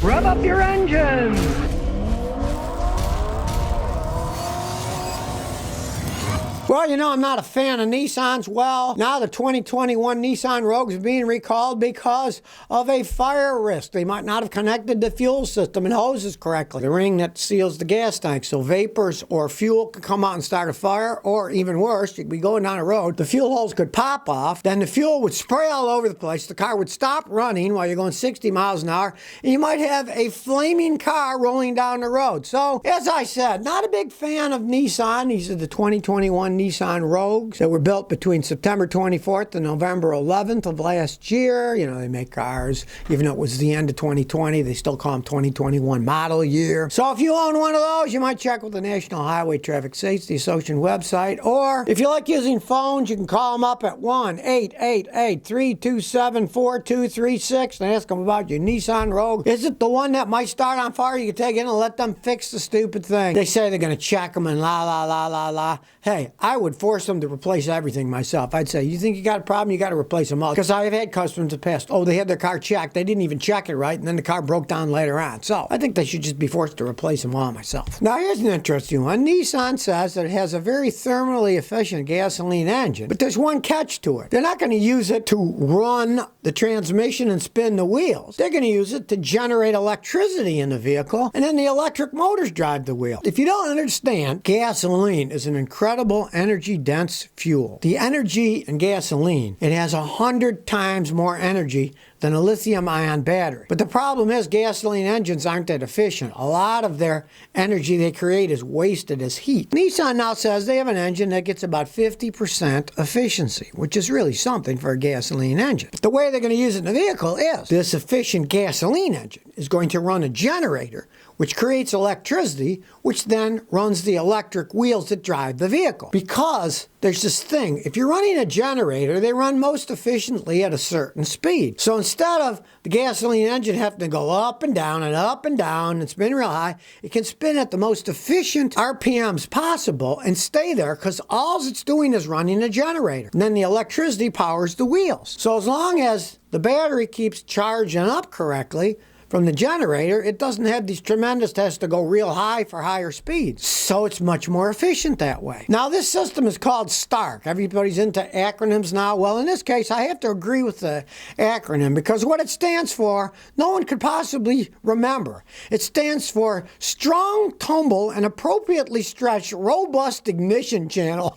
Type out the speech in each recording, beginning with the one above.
Rev up your engines! Well, you know, I'm not a fan of Nissans. Well, now the 2021 Nissan Rouge is being recalled because of a fire risk. They might not have connected the fuel system and hoses correctly, the ring that seals the gas tank. So vapors or fuel could come out and start a fire, or even worse, you'd be going down a road, the fuel hose could pop off, then the fuel would spray all over the place, the car would stop running while you're going 60 miles an hour, and you might have a flaming car rolling down the road. So, as I said, not a big fan of Nissan. These are the 2021 Nissan Rouge that were built between September 24th and November 11th of last year. You know, they make cars, even though it was the end of 2020, they still call them 2021 model year. So if you own one of those, you might check with the National Highway Traffic Safety Association website, or if you like using phones, you can call them up at 1-888-327-4236 and ask them about your Nissan Rouge. Is it the one that might start on fire? You can take it in and let them fix the stupid thing. They say they're going to check them and la la la la la. Hey, I would force them to replace everything myself. I'd say, you think you got a problem, you got to replace them all. Because I've had customers in the past, they had their car checked, they didn't even check it right, and then the car broke down later on. So I think they should just be forced to replace them all myself. Now here's an interesting one. Nissan says that it has a very thermally efficient gasoline engine, but there's one catch to it. They're not going to use it to run the transmission and spin the wheels. They're going to use it to generate electricity in the vehicle, and then the electric motors drive the wheel. If you don't understand, gasoline is an incredible energy-dense fuel. The energy in gasoline, it has 100 times more energy than a lithium-ion battery. But the problem is gasoline engines aren't that efficient. A lot of their energy they create is wasted as heat. Nissan now says they have an engine that gets about 50% efficiency, which is really something for a gasoline engine. But the way they're going to use it in the vehicle is this efficient gasoline engine is going to run a generator which creates electricity, which then runs the electric wheels that drive the vehicle. Because there's this thing, if you're running a generator, they run most efficiently at a certain speed. So instead of the gasoline engine having to go up and down and spin real high, it can spin at the most efficient RPMs possible and stay there because all it's doing is running a generator. And then the electricity powers the wheels. So as long as the battery keeps charging up correctly from the generator, it doesn't have these tremendous tests to go real high for higher speeds. So it's much more efficient that way. Now this system is called STARK. Everybody's into acronyms now. Well, in this case, I have to agree with the acronym because what it stands for, no one could possibly remember. It stands for Strong Tumble and Appropriately Stretched Robust Ignition Channel.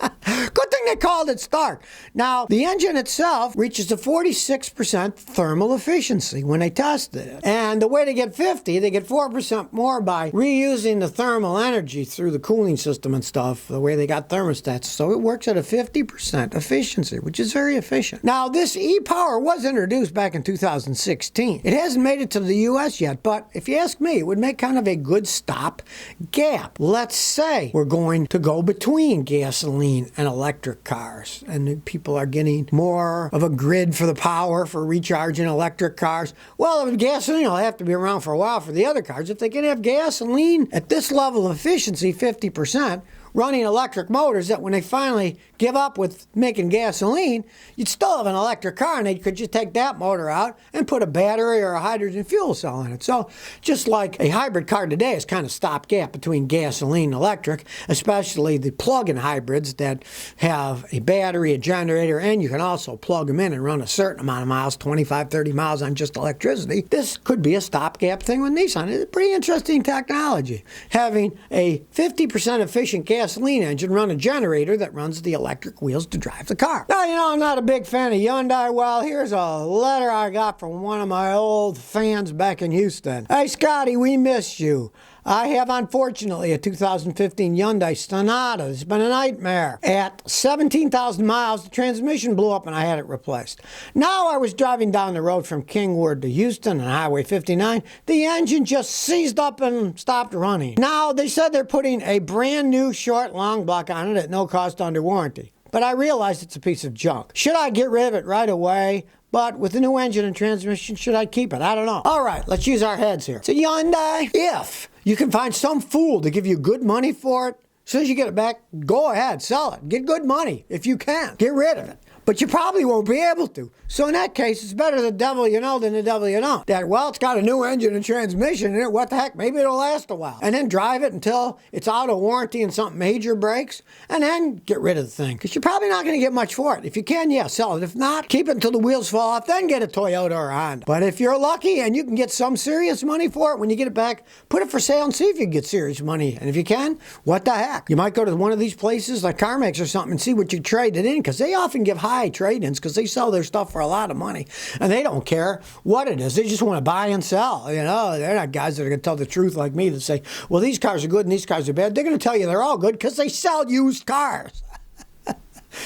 Good thing they called it Stark. Now, the engine itself reaches a 46% thermal efficiency when they tested it. And the way to get 50, they get 4% more by reusing the thermal energy through the cooling system and stuff, the way they got thermostats. So it works at a 50% efficiency, which is very efficient. Now, this EPower was introduced back in 2016. It hasn't made it to the US yet, but if you ask me, it would make kind of a good stop gap. Let's say we're going to go between gasoline and electric cars, and people are getting more of a grid for the power for recharging electric cars. Well, if gasoline will have to be around for a while for the other cars. If they can have gasoline at this level of efficiency, 50%, running electric motors, that when they finally give up with making gasoline, you'd still have an electric car, and they could just take that motor out and put a battery or a hydrogen fuel cell in it. So just like a hybrid car today is kind of stopgap between gasoline and electric, especially the plug-in hybrids that have a battery, a generator, and you can also plug them in and run a certain amount of miles, 25, 30 miles on just electricity. This could be a stopgap thing with Nissan. It's a pretty interesting technology. Having a 50% efficient gasoline engine run a generator that runs the electric wheels to drive the car. Now, you know, I'm not a big fan of Hyundai. Well, here's a letter I got from one of my old fans back in Houston. Hey, Scotty, we miss you. I have, unfortunately, a 2015 Hyundai Sonata. It's been a nightmare. At 17,000 miles, the transmission blew up and I had it replaced. Now I was driving down the road from Kingwood to Houston on Highway 59. The engine just seized up and stopped running. Now, they said they're putting a brand new short long block on it at no cost under warranty. But I realized it's a piece of junk. Should I get rid of it right away? But with the new engine and transmission, should I keep it? I don't know. All right, let's use our heads here. It's a Hyundai. If you can find some fool to give you good money for it, as soon as you get it back, go ahead, sell it. Get good money if you can. Get rid of it. but you probably won't be able to. So in that case, it's better the devil you know than the devil you don't. That, well, it's got a new engine and transmission in it. What the heck? Maybe it'll last a while. And then drive it until it's out of warranty and something major breaks, and then get rid of the thing. Because you're probably not going to get much for it. If you can, yeah, sell it. If not, keep it until the wheels fall off, then get a Toyota or a Honda. But if you're lucky and you can get some serious money for it, when you get it back, put it for sale and see if you can get serious money. And if you can, what the heck? You might go to one of these places like CarMax or something and see what you traded in, because they often give high trade-ins because they sell their stuff for a lot of money. And they don't care what it is. They just want to buy and sell. You know, they're not guys that are going to tell the truth like me that say, well, these cars are good and these cars are bad. They're going to tell you they're all good because they sell used cars.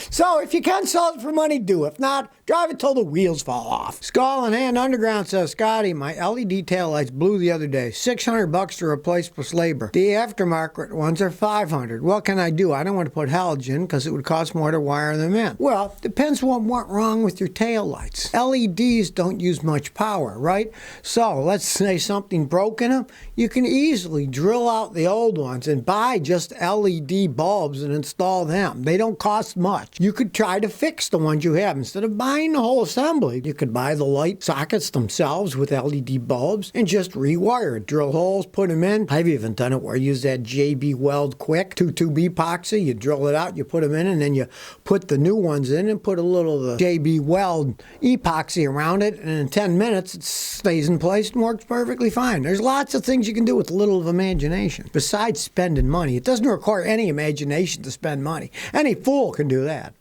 So if you can sell it for money, do. If not, drive it till the wheels fall off. Skull and Hand Underground says, Scotty, my LED taillights blew the other day. $600 to replace plus labor. The aftermarket ones are $500. What can I do? I don't want to put halogen because it would cost more to wire them in. Well, depends what went wrong with your taillights. LEDs don't use much power, right? So let's say something broke in them. You can easily drill out the old ones and buy just LED bulbs and install them. They don't cost much. You could try to fix the ones you have. Instead of buying the whole assembly, you could buy the light sockets themselves with LED bulbs and just rewire it. Drill holes, put them in. I've even done it where I use that JB Weld Quick 2-tube epoxy. You drill it out, you put them in, and then you put the new ones in and put a little of the JB Weld epoxy around it, and in 10 minutes it stays in place and works perfectly fine. There's lots of things you can do with little of imagination. Besides spending money, it doesn't require any imagination to spend money. Any fool can do that.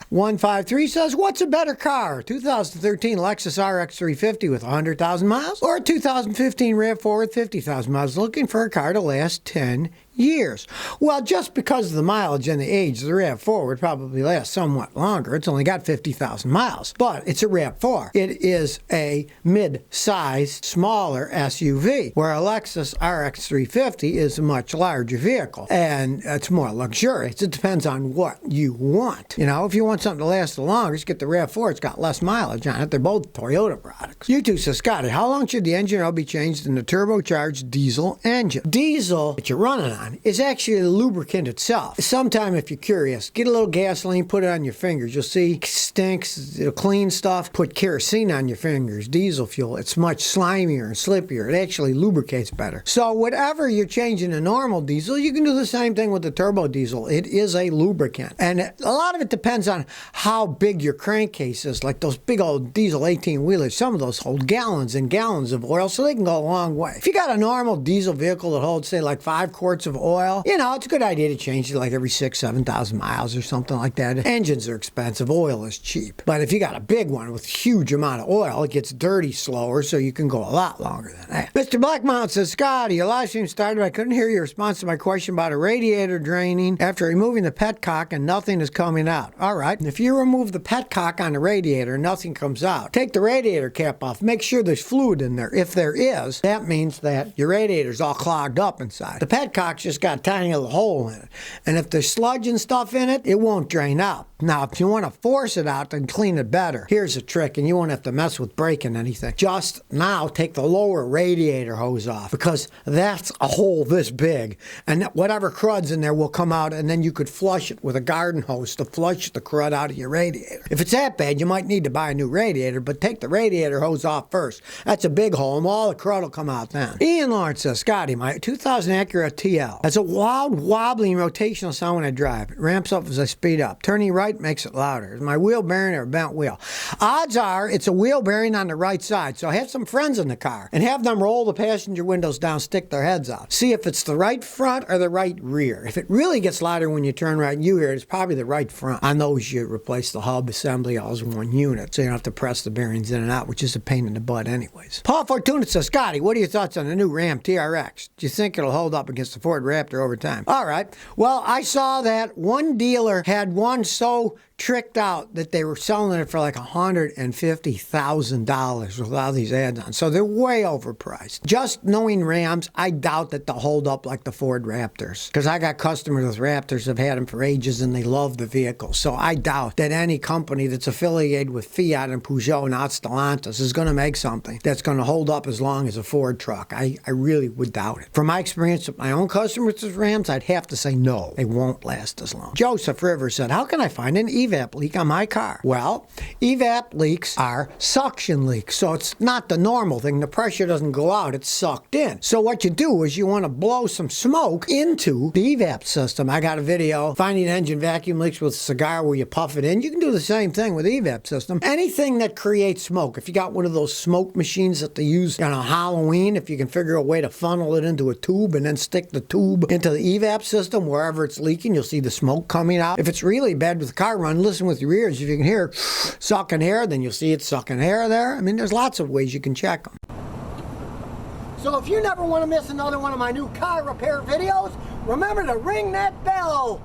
153 says, what's a better car? 2013 Lexus RX 350 with 100,000 miles or a 2015 RAV4 with 50,000 miles? Looking for a car to last 10 years. Well, just because of the mileage and the age, the RAV4 would probably last somewhat longer. It's only got 50,000 miles, but it's a RAV4. It is a mid-sized, smaller SUV, where a Lexus RX 350 is a much larger vehicle, and it's more luxurious. It depends on what you want. You know, if you want something to last the longest, get the RAV4. It's got less mileage on it. They're both Toyota products. YouTube says, Scotty, how long should the engine oil be changed in the turbocharged diesel engine? Diesel that you're running on is actually the lubricant itself. Sometime, if you're curious, get a little gasoline, put it on your fingers. You'll see it stinks, it'll clean stuff. Put kerosene on your fingers, diesel fuel. It's much slimier and slippier. It actually lubricates better. So whatever you're changing a normal diesel, you can do the same thing with the turbo diesel. It is a lubricant. And a lot of it depends on how big your crankcase is. Like those big old diesel 18-wheelers, some of those hold gallons and gallons of oil, so they can go a long way. If you got a normal diesel vehicle that holds, say, like 5 quarts of oil, you know, it's a good idea to change it like every 6,000-7,000 miles or something like that. Engines are expensive, oil is cheap. But if you got a big one with huge amount of oil, it gets dirty slower, so you can go a lot longer than that. Mr. Blackmount says, Scotty, your live stream started. I couldn't hear your response to my question about a radiator draining after removing the petcock and nothing is coming out. All right, if you remove the petcock on the radiator and nothing comes out, take the radiator cap off. Make sure there's fluid in there. If there is, that means that your radiator's all clogged up inside. The petcock's just got a tiny little hole in it. And if there's sludge and stuff in it, it won't drain out. Now, if you want to force it out and clean it better, here's a trick, and you won't have to mess with breaking anything. Just now take the lower radiator hose off, because that's a hole this big, and whatever crud's in there will come out, and then you could flush it with a garden hose to flush the crud out of your radiator. If it's that bad, you might need to buy a new radiator, but take the radiator hose off first. That's a big hole, and all the crud will come out then. Ian Lawrence says, Scotty, my 2000 Acura TL has a wild, wobbling rotational sound when I drive. It ramps up as I speed up. Turning right makes it louder. Is my wheel bearing or a bent wheel? Odds are it's a wheel bearing on the right side. So have some friends in the car and have them roll the passenger windows down, stick their heads out. See if it's the right front or the right rear. If it really gets louder when you turn right and you hear it, it's probably the right front. On those, you replace the hub assembly all as one unit, so you don't have to press the bearings in and out, which is a pain in the butt anyways. Paul Fortuna says, Scotty, what are your thoughts on the new Ram TRX? Do you think it'll hold up against the Ford Raptor over time? All right. Well, I saw that one dealer had one so tricked out that they were selling it for like $150,000 with all these ads on. So they're way overpriced. Just knowing Rams, I doubt that they'll hold up like the Ford Raptors, because I got customers with Raptors that have had them for ages and they love the vehicle. So I doubt that any company that's affiliated with Fiat and Peugeot, not Stellantis, is going to make something that's going to hold up as long as a Ford truck. I really would doubt it. From my experience with my own customers with Rams, I'd have to say no, they won't last as long. Joseph Rivers said, how can I find an EV evap leak on my car. Well, evap leaks are suction leaks, so it's not the normal thing. The pressure doesn't go out, it's sucked in. So what you do is you want to blow some smoke into the evap system. I got a video, finding engine vacuum leaks with a cigar where you puff it in. You can do the same thing with the evap system. Anything that creates smoke, if you got one of those smoke machines that they use on Halloween, if you can figure a way to funnel it into a tube and then stick the tube into the evap system, wherever it's leaking, you'll see the smoke coming out. If it's really bad with the car run, listen with your ears. If you can hear sucking air, then you'll see it sucking air there. I mean, there's lots of ways you can check them. So if you never want to miss another one of my new car repair videos, remember to ring that bell.